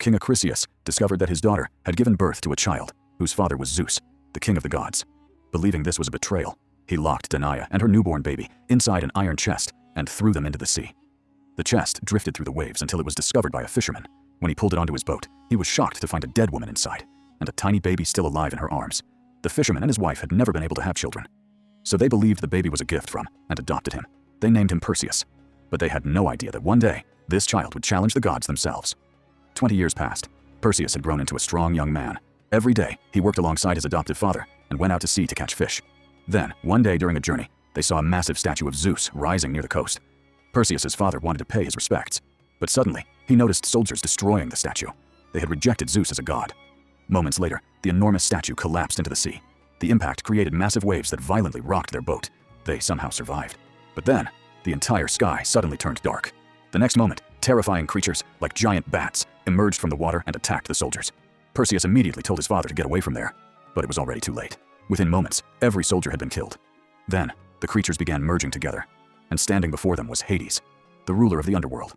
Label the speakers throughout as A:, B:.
A: King Perseus discovered that his daughter had given birth to a child whose father was Zeus, the king of the gods. Believing this was a betrayal, he locked Danae and her newborn baby inside an iron chest and threw them into the sea. The chest drifted through the waves until it was discovered by a fisherman. When he pulled it onto his boat, he was shocked to find a dead woman inside and a tiny baby still alive in her arms. The fisherman and his wife had never been able to have children, so they believed the baby was a gift from and adopted him. They named him Perseus, but they had no idea that one day this child would challenge the gods themselves. 20 years passed. Perseus had grown into a strong young man. Every day, he worked alongside his adoptive father and went out to sea to catch fish. Then, one day during a journey, they saw a massive statue of Zeus rising near the coast. Perseus's father wanted to pay his respects, but suddenly, he noticed soldiers destroying the statue. They had rejected Zeus as a god. Moments later, the enormous statue collapsed into the sea. The impact created massive waves that violently rocked their boat. They somehow survived. But then, the entire sky suddenly turned dark. The next moment, terrifying creatures, like giant bats, emerged from the water and attacked the soldiers. Perseus immediately told his father to get away from there, but it was already too late. Within moments, every soldier had been killed. Then, the creatures began merging together, and standing before them was Hades, the ruler of the underworld.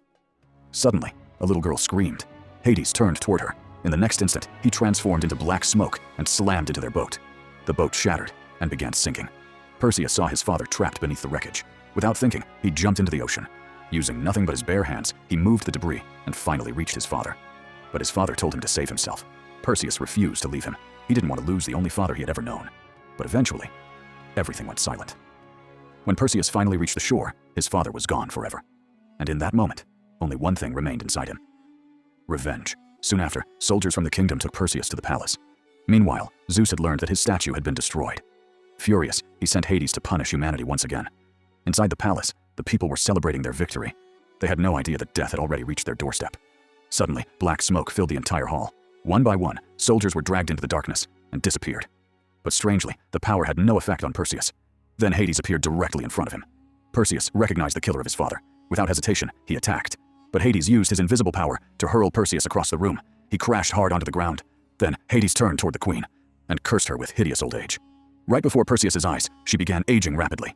A: Suddenly, a little girl screamed. Hades turned toward her. In the next instant, he transformed into black smoke and slammed into their boat. The boat shattered and began sinking. Perseus saw his father trapped beneath the wreckage. Without thinking, he jumped into the ocean. Using nothing but his bare hands, he moved the debris and finally reached his father. But his father told him to save himself. Perseus refused to leave him. He didn't want to lose the only father he had ever known. But eventually, everything went silent. When Perseus finally reached the shore, his father was gone forever. And in that moment, only one thing remained inside him: revenge. Soon after, soldiers from the kingdom took Perseus to the palace. Meanwhile, Zeus had learned that his statue had been destroyed. Furious, he sent Hades to punish humanity once again. Inside the palace, the people were celebrating their victory. They had no idea that death had already reached their doorstep. Suddenly, black smoke filled the entire hall. One by one, soldiers were dragged into the darkness and disappeared. But strangely, the power had no effect on Perseus. Then Hades appeared directly in front of him. Perseus recognized the killer of his father. Without hesitation, he attacked. But Hades used his invisible power to hurl Perseus across the room. He crashed hard onto the ground. Then Hades turned toward the queen and cursed her with hideous old age. Right before Perseus's eyes, she began aging rapidly.